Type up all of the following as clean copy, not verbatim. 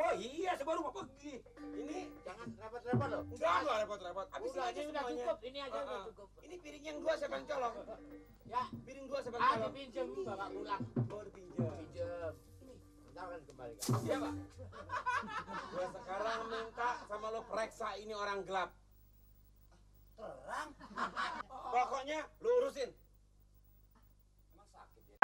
Oh iya, saya baru mau pergi. Ini Jangan repot-repot loh. enggak repot-repot. Habis Udah, aja ini udah semuanya. cukup, ini aja udah cukup. Ini piring yang 2 saya bang colong. Ya, Piring 2 saya bang colong. dipinjem bapak pulang. Oh, dipinjam. Pinjem. Ntar kan kembalikan. Iya, Pak. Gua sekarang minta sama lo periksa ini orang gelap. Terang. Pokoknya lo urusin. Emang sakit ya?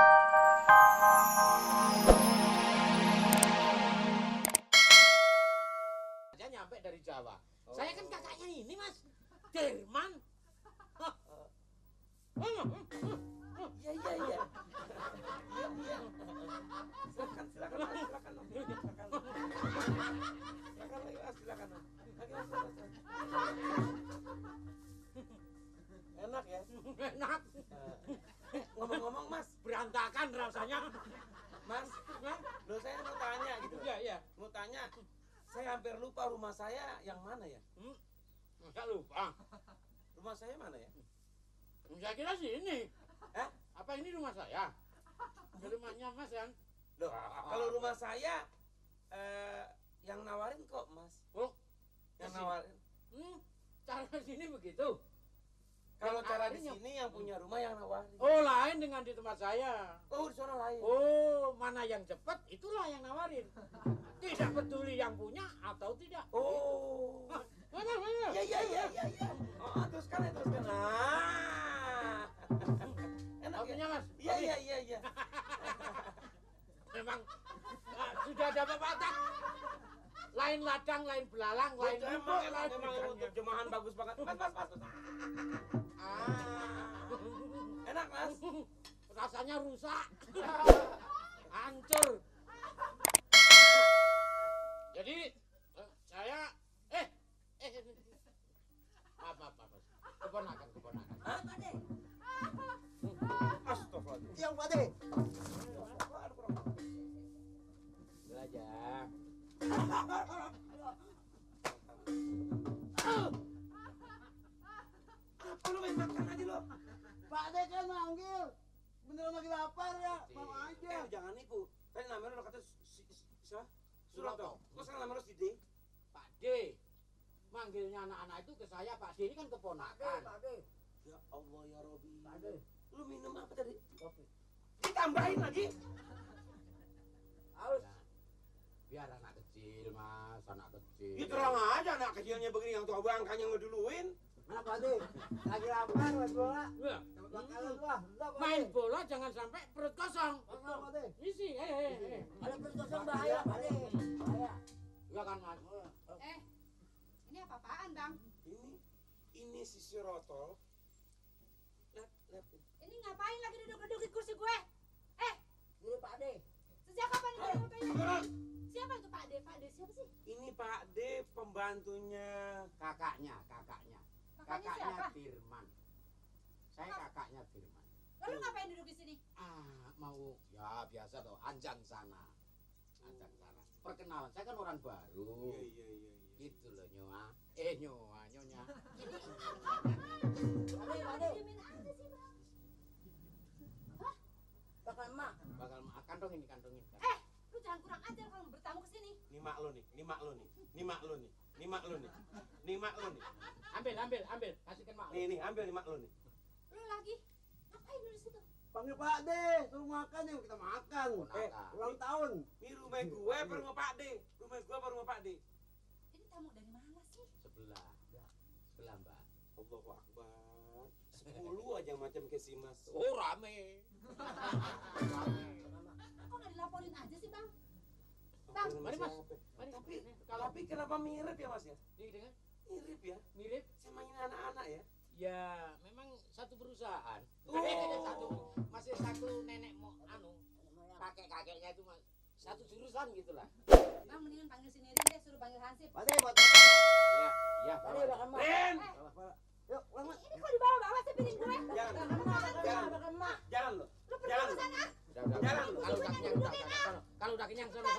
Aja nyampe dari Jawa. Saya kan kakaknya ini, Mas. Derman. Iya. Iya. Silakan. Silakan, Mas. Silakan, Mas. Enak ya? Enak. Ngomong-ngomong, Mas. Berantakan rasanya. Mas, lo saya mau tanya gitu. Iya. Mau tanya, saya hampir lupa rumah saya yang mana ya? Enggak lupa. Rumah saya mana ya? Saya kira sini. Hah? Apa ini rumah saya? Rumahnya Mas kan? Loh, kalau rumah saya yang nawarin kok, Mas. Oh, Yang di sini. nawarin. Cara sini begitu. Kalau Yang cara di nawarin sini yang punya rumah yang nawarin. Oh, lain dengan di tempat saya. Oh, di sana lain. Oh, mana yang cepat itulah yang nawarin. Tidak peduli yang punya atau tidak. Oh. Mana? Iya. Oh, teruskan. Nah. Enak Kopinya, ya? Mas. Iya. Memang sudah ada pepatah. Lain ladang, lain belalang, lain Memang lain untuk terjemahan bagus banget. Mas. Enak, Mas. Rasanya rusak. Hancur. Jadi saya maaf. Keponakan. Hah? Astagfirullah. Yang Pak De. Belajar. Apa lu main makan aja lo? Pak De kan manggil. Beneran lagi lapar ya. Mau aja. Jangan nipu. Tadi namanya lo kata siapa? Suroto. Kok sekarang namanya lo si D? Pak D. Manggilnya anak-anak itu ke saya, Pak D ini kan keponakan. Pak De. Ya Allah ya Robi. Pak De. Lu minum apa tadi? Kopi. Ditambahin lagi. Haus. Biar anak kecil, Mas, anak kecil. Ya terang aja anak kecilnya begini yang tua bangkanya ngeduluin. Mana Pak De? Lagi lapar main bola. Ya. Bakalan lah. Udah, Pak De. Main bola jangan sampai perut kosong. Kosong, Pak De. Isi, Ada perut kosong bahaya Pak De. Bahaya. Ya kan, Mas. Ini apa-apaan, Bang? Ini si Suroto. Lihat. Ini ngapain lagi duduk-duduk di kursi gue? Ini Pak De. Sejak kapan ini ngapain? Turun. Siapa itu Pak D? Pak D siapa sih? Ini Pak D pembantunya. Kakaknya. Kakaknya siapa? Firman. Saya kakaknya Firman. Lalu ngapain duduk di sini? Mau ya biasa toh, anjang sana. Perkenalan, saya kan orang baru. Iya. Gitu loh, nyonya. Nyonya. Pak De. Diemin aja sih, Bang. Bakal emak. Bakal kantongin. Lu jangan kurang ajar kalau bertamu ke sini. Ini mak lo nih. Ambil. Kasihkan mak. Nih, ambil nih mak lo nih. Lu lagi ngapain lu di situ? Panggil Pak De. Suruh makan yuk kita makan. Ulang tahun. Ini rumah gue apa rumah Pak D? Ini tamu dari mana sih? Sebelah, Mbak. Allahu Akbar. 10 aja macam ke si Mas. Oh, rame. Kok nggak dilaporin aja sih, Bang? Bang, mari, Mas. Tapi kenapa mirip ya Mas ya? Ini dengan Mirip ya? mirip. Sama ini anak-anak ya? Ya, memang satu perusahaan. Oh. Masih satu nenek kakek-kakeknya itu satu jurusan gitulah. Bang, mendingan panggil si Nirin deh, suruh panggil Hansip. Pak De buat apa? Iya. Pak De bakal emak. Ren! Yuk, ulang Mak. Ini kok dibawa-bawa sih piring gue? Jangan. Bakal emak. Jalan lo. Lu pergi Jalan ke lo. sana. Jalan. Kalau udah kenyang, sana.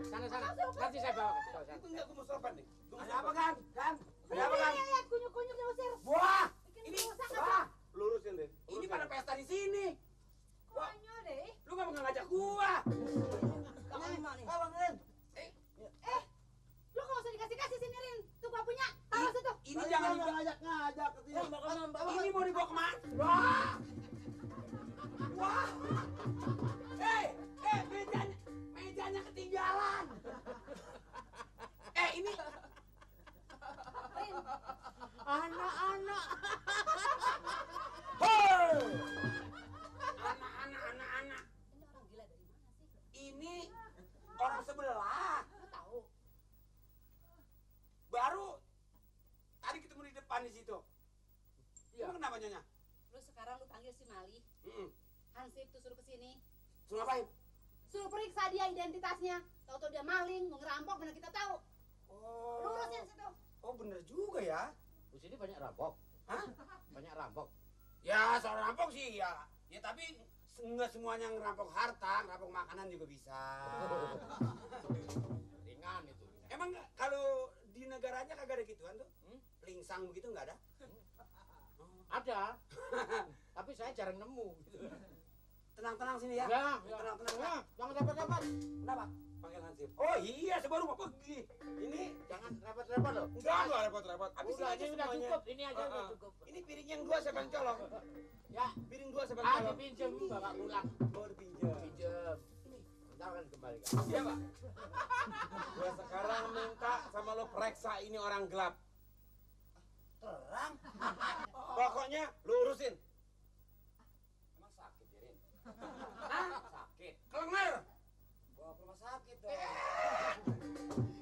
Sana. Nanti saya bawa. Itu enggak gue mau sopan nih. Ada apa kan? Ada apa kan? Lihat kunyuk-kunyuk diusir. Buah. Bikin Ini rusak Wah. lurusin deh. Ini pada pesta di sini. konyol deh. Lu enggak ngajak gua. Abang emak nih. Abang Ren. situ? Iya. Emang kenapa Nyonya? Lu sekarang lu panggil si Mali. Hansip tuh suruh kesini. Suruh ngapain? Suruh periksa dia identitasnya. Tahu-tahu dia maling, mau ngerampok, mana kita tahu. Lu urusin situ. Oh bener juga ya. Di sini banyak rampok. Hah? Banyak rampok. Ya soal rampok sih ya. Ya tapi nggak semuanya ngerampok harta, ngerampok makanan juga bisa. Ringan itu. Emang kalau di negaranya kagak ada gituan tuh? Hmm? Lingsang begitu nggak ada? Ada. Tapi saya jarang nemu gitu. Tenang-tenang sini ya. Ya, Tenang-tenang. ya. Jangan repot-repot. Kenapa? Panggil Hansip. Oh iya, saya baru mau pergi. Ini Jangan repot-repot loh. enggak repot-repot. Habisin Udah, aja ini udah semuanya. cukup. Ini aja udah cukup. Ini piring yang dua siapa yang colong? Ya, Piring dua siapa yang ah colong? dipinjem bapak pulang. Oh dipinjam. Pinjem. Ntar kan kembalikan. Iya pak. Gua sekarang minta sama lo periksa ini orang gelap. Terang. Pokoknya lo urusin. Emang sakit ya Rin? Hah? Sakit. Kelengar. Bawa ke rumah sakit dong.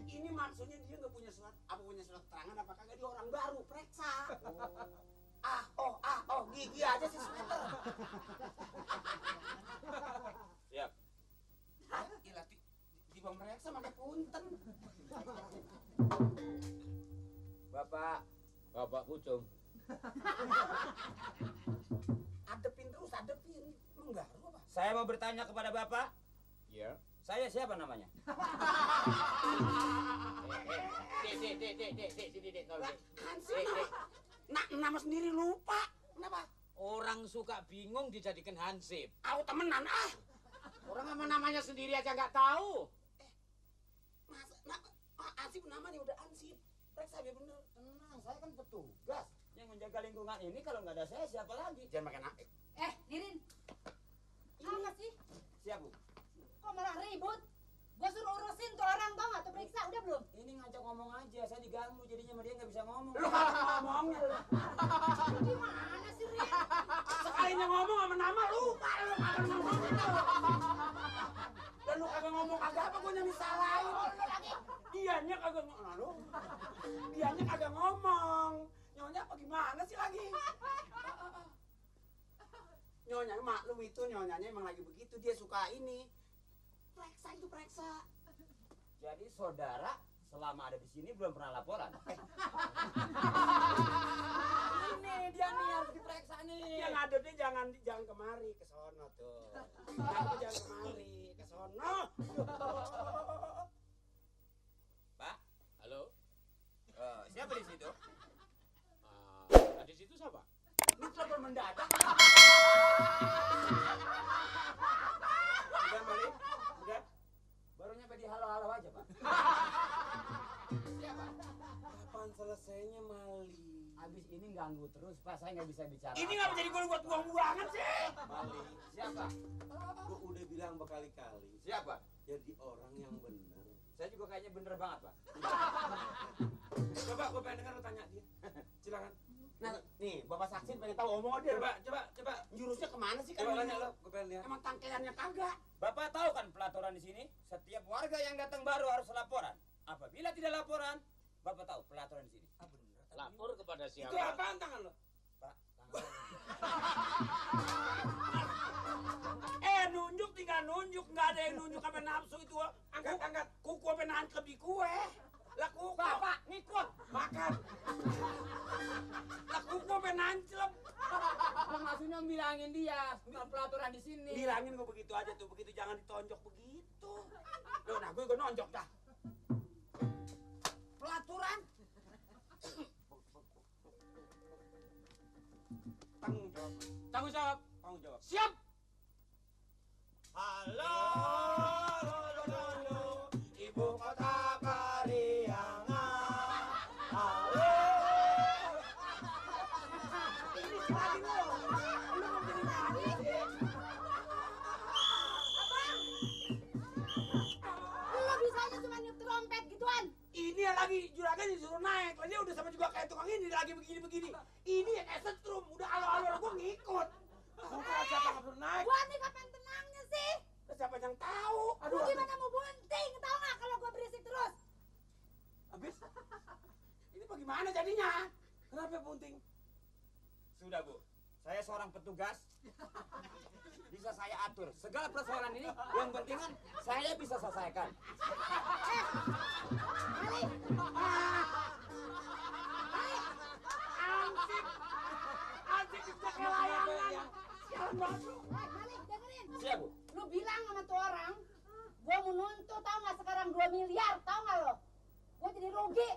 Ini maksudnya dia nggak punya surat, apa punya surat keterangan apa kagak dia orang baru, periksa. Gigi aja sih sweater. Siap. Gila, di pemeriksa pakai punten. Bapak Pucung. Adepin terus, adepin. Menggaru apa? Saya mau bertanya kepada Bapak, Iya. saya siapa namanya? Dek. Lah, Hansip nama sendiri lupa. Kenapa? Orang suka bingung dijadikan hansip. Aku temenan ah. Orang sama namanya sendiri aja nggak tahu. Ansip namanya udah Ansip. Periksa biar bener. Tenang, saya kan petugas yang menjaga lingkungan ini. Kalau nggak ada saya, siapa lagi? Jangan makan naik. Nirin. Apa sih? Siap, Bu. Kok malah ribut? Gua suruh urusin tuh orang, tau nggak? Tuh periksa, udah belum? Ini ngajak ngomong aja, saya diganggu jadinya sama dia nggak bisa ngomong. Lu kagak ngomongnya lu. Gimana sih, Rin? Sekalinya ngomong sama nama lupa lu kagak ngomong itu. Dan lu kagak ngomong kagak apa gua yang disalahin. Dianya kagak ngomong. Dianya kagak ngomong. Nyonya apa gimana sih lagi? Nyonya maklum itu nyonyanya emang lagi begitu, dia suka ini. Periksa itu periksa. Jadi saudara selama ada di sini belum pernah laporan. Ini dia nih harus diperiksa nih. Yang ngadepnya jangan kemari, ke sono tuh. Jangan kemari, ke sono. Pak, Halo. siapa di situ? Di situ siapa? Ini telepon mendadak. Udah Mali? Udah? Baru nyampe di halo-halo aja, Pak. Kapan selesainya Mali? Habis ini ganggu terus, Pak. Saya nggak bisa bicara. Ini nggak jadi gue buat buang-buangan sih. Mali, Siapa? gua udah bilang berkali-kali. Siapa? Jadi orang yang benar. Saya juga kayaknya bener banget, Pak. Coba gue pengen dengar lu tanya dia. Silakan. Nah, nih Bapak saksi pengen tahu omong dia. Coba jurusnya kemana sih Coba kan? tanya lo, gua pengen lihat. Emang tangkelannya kagak. Bapak tahu kan pelaturan di sini? Setiap warga yang datang baru harus laporan. Apabila tidak laporan, Bapak tahu pelaturan di sini. Ah bener. Lapor kepada Itu siapa? apaan tangan lo? Pak, tangan Nunjuk tinggal nunjuk, nggak ada yang nunjuk apa nafsu itu. Angkat kuku apa nangkep di kue. Lah kuku. Bapak, ngikut. Makan. Lah kuku apa nanclep. Maksudnya bilangin dia, pelaturan di sini. Bilangin gue begitu aja tuh, begitu jangan ditonjok begitu. Loh, nah gue nonjok dah. Pelaturan. Tanggung jawab. Tanggung jawab. Tanggung jawab. Siap. Halo, ibu kota Pariangan. Halo. Ini lagi lo. Lu mau jadi nyanyi sih? Lu bisanya cuma niup trompet gituan. Ini yang lagi juragan disuruh naik. Lah dia udah sama juga kayak tukang ini lagi begini-begini. Ini yang kayak setrum, udah alo-alo gue ngikut. Bukan siapa yang perlu naik. Gua nih kapan tenangnya sih? Siapa yang tahu? Lu gimana mau bunting, tau nggak kalau gua berisik terus? Habis. Ini bagaimana jadinya? Kenapa Bunting. Sudah, Bu. Saya seorang petugas. Bisa saya atur segala persoalan ini. Yang penting kan saya bisa selesaikan. Malik. Anjing bisa kayak layangan. Sialan banget lu. Malik, dengerin. Siap, Bu. Lu bilang sama tuh orang, gua mau nuntut tau nggak sekarang 2 miliar, tau nggak lo? Gua jadi rugi.